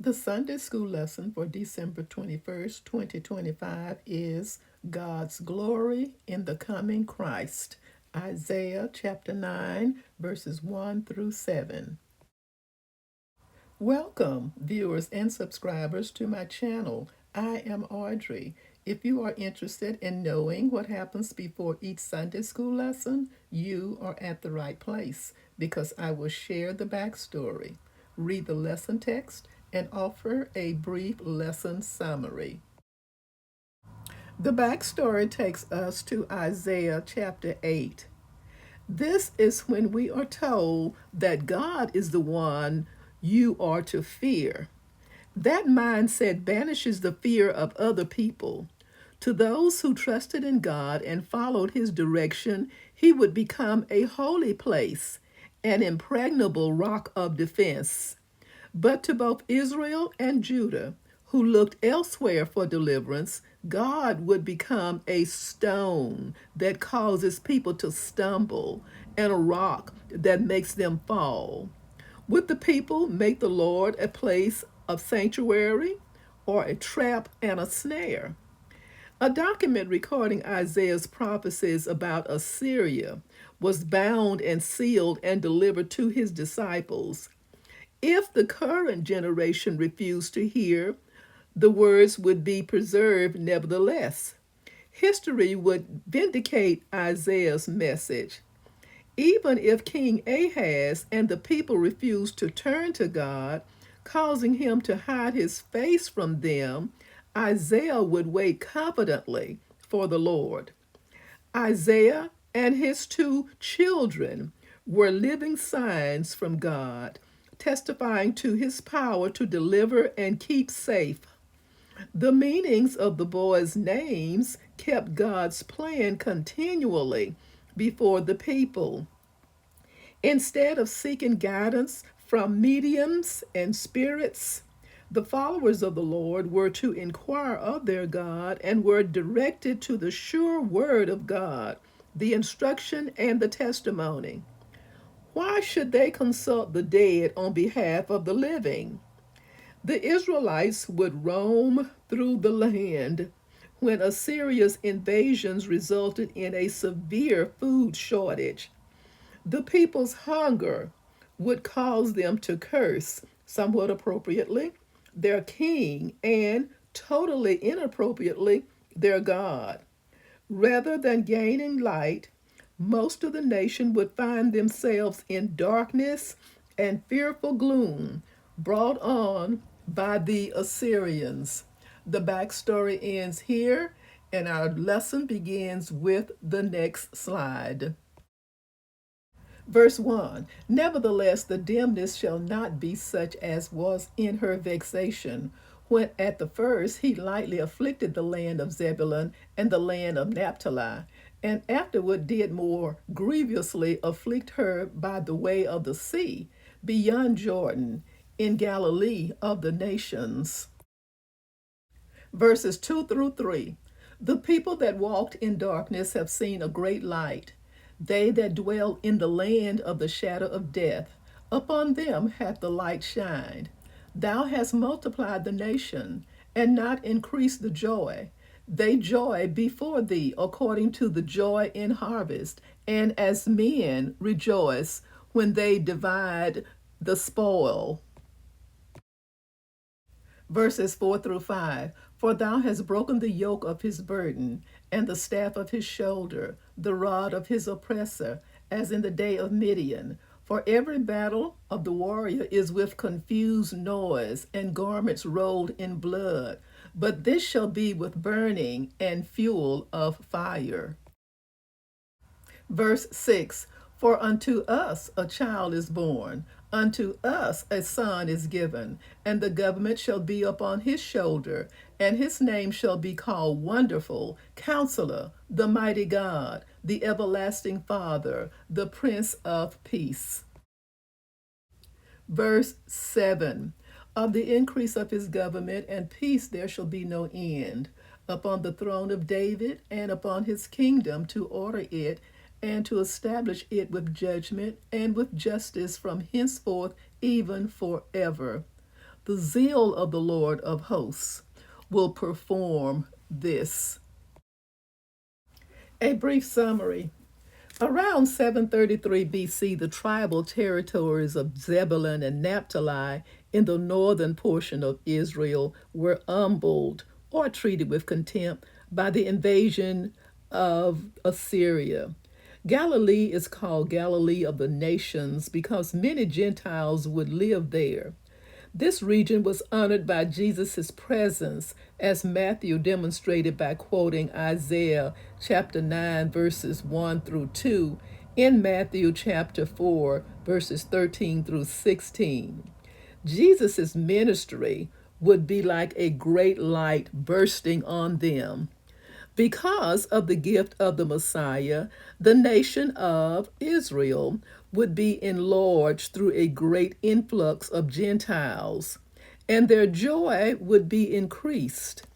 The Sunday school lesson for December 21st, 2025 is God's glory in the coming Christ. Isaiah chapter 9, verses 1 through 7. Welcome, viewers and subscribers, to my channel. I am Audrey. If you are interested in knowing what happens before each Sunday school lesson, you are at the right place because I will share the backstory, read the lesson text, and offer a brief lesson summary. The backstory takes us to Isaiah chapter 8. This is when we are told that God is the one you are to fear. That mindset banishes the fear of other people. To those who trusted in God and followed his direction, he would become a holy place, an impregnable rock of defense. But to both Israel and Judah, who looked elsewhere for deliverance, God would become a stone that causes people to stumble and a rock that makes them fall. Would the people make the Lord a place of sanctuary or a trap and a snare? A document recording Isaiah's prophecies about Assyria was bound and sealed and delivered to his disciples. If the current generation refused to hear, the words would be preserved nevertheless. History would vindicate Isaiah's message. Even if King Ahaz and the people refused to turn to God, causing him to hide his face from them, Isaiah would wait confidently for the Lord. Isaiah and his two children were living signs from God, testifying to his power to deliver and keep safe. The meanings of the boys' names kept God's plan continually before the people. Instead of seeking guidance from mediums and spirits, the followers of the Lord were to inquire of their God and were directed to the sure word of God, the instruction and the testimony. Why should they consult the dead on behalf of the living? The Israelites would roam through the land when Assyria's invasions resulted in a severe food shortage. The people's hunger would cause them to curse, somewhat appropriately, their king and totally inappropriately their God. Rather than gaining light, most of the nation would find themselves in darkness and fearful gloom brought on by the Assyrians. The backstory ends here, and our lesson begins with the next slide. Verse 1. Nevertheless, the dimness shall not be such as was in her vexation, when at the first he lightly afflicted the land of Zebulun and the land of Naphtali, and afterward did more grievously afflict her by the way of the sea, beyond Jordan, in Galilee of the nations. Verses 2 through 3. The people that walked in darkness have seen a great light. They that dwell in the land of the shadow of death, upon them hath the light shined. Thou hast multiplied the nation, and not increased the joy. They joy before thee according to the joy in harvest, and as men rejoice when they divide the spoil. Verses 4 through 5. For thou hast broken the yoke of his burden, and the staff of his shoulder, the rod of his oppressor, as in the day of Midian. For every battle of the warrior is with confused noise, and garments rolled in blood. But this shall be with burning and fuel of fire. Verse 6. For unto us a child is born, unto us a son is given, and the government shall be upon his shoulder, and his name shall be called Wonderful, Counselor, the Mighty God, the Everlasting Father, the Prince of Peace. Verse 7. Of the increase of his government and peace there shall be no end, upon the throne of David and upon his kingdom, to order it and to establish it with judgment and with justice from henceforth even forever. The zeal of the Lord of hosts will perform this. A brief summary. Around 733 BC, the tribal territories of Zebulun and Naphtali in the northern portion of Israel were humbled or treated with contempt by the invasion of Assyria. Galilee is called Galilee of the nations because many Gentiles would live there. This region was honored by Jesus' presence, as Matthew demonstrated by quoting Isaiah chapter 9, verses 1 through 2, in Matthew chapter 4, verses 13 through 16. Jesus' ministry would be like a great light bursting on them. Because of the gift of the Messiah, the nation of Israel would be enlarged through a great influx of Gentiles, and their joy would be increased.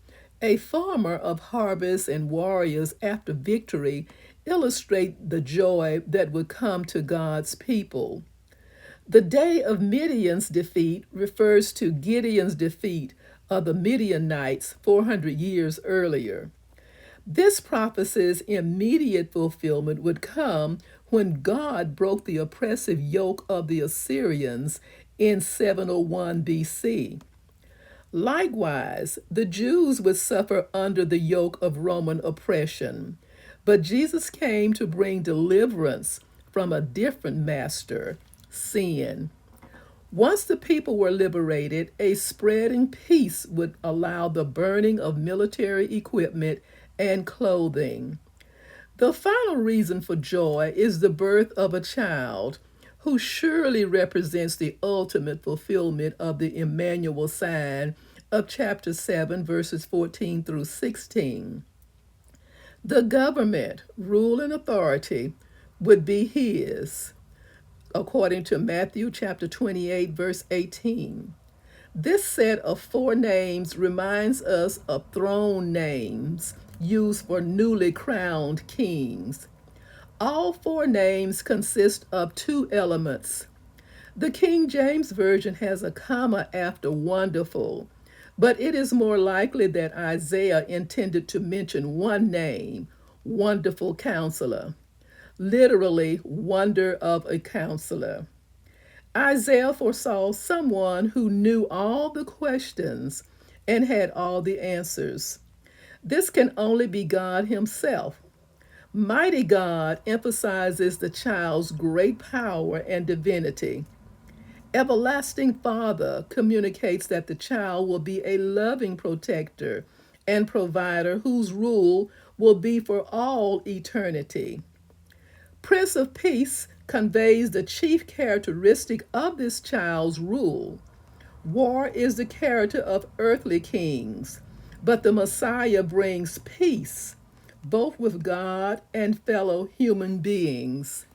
A farmer of harvest and warriors after victory illustrate the joy that would come to God's people. The day of Midian's defeat refers to Gideon's defeat of the Midianites 400 years earlier. This prophecy's immediate fulfillment would come when God broke the oppressive yoke of the Assyrians in 701 BC. Likewise, the Jews would suffer under the yoke of Roman oppression, but Jesus came to bring deliverance from a different master, sin. Once the people were liberated, a spreading peace would allow the burning of military equipment and clothing. The final reason for joy is the birth of a child who surely represents the ultimate fulfillment of the Emmanuel sign of chapter 7, verses 14 through 16. The government, rule, and authority would be his, according to Matthew chapter 28, verse 18. This set of four names reminds us of throne names used for newly crowned kings. All four names consist of two elements. The King James Version has a comma after wonderful, but it is more likely that Isaiah intended to mention one name, Wonderful Counselor, literally, wonder of a counselor. Isaiah foresaw someone who knew all the questions and had all the answers. This can only be God Himself. Mighty God emphasizes the child's great power and divinity. Everlasting Father communicates that the child will be a loving protector and provider whose rule will be for all eternity. Prince of Peace conveys the chief characteristic of this child's rule. War is the character of earthly kings, but the Messiah brings peace, both with God and fellow human beings.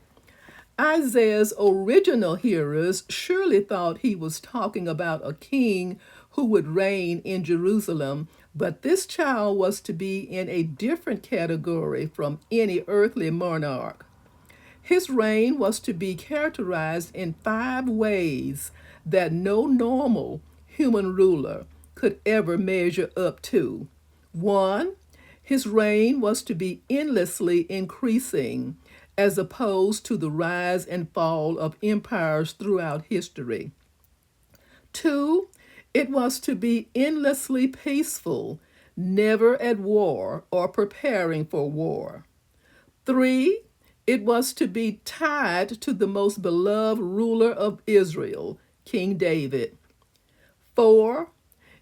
Isaiah's original hearers surely thought he was talking about a king who would reign in Jerusalem, but this child was to be in a different category from any earthly monarch. His reign was to be characterized in 5 ways that no normal human ruler could ever measure up to. 1. His reign was to be endlessly increasing, as opposed to the rise and fall of empires throughout history. 2. It was to be endlessly peaceful, never at war or preparing for war. 3. It was to be tied to the most beloved ruler of Israel, King David. 4.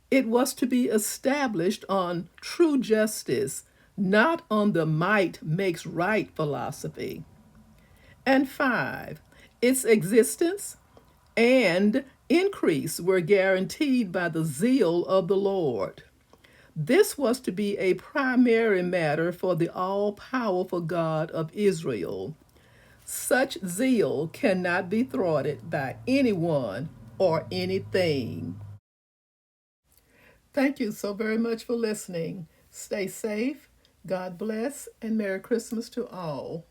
It was to be established on true justice, not on the might makes right philosophy. And 5. Its existence and increase were guaranteed by the zeal of the Lord. This was to be a primary matter for the all-powerful God of Israel. Such zeal cannot be thwarted by anyone or anything. Thank you so very much for listening. Stay safe, God bless, and Merry Christmas to all.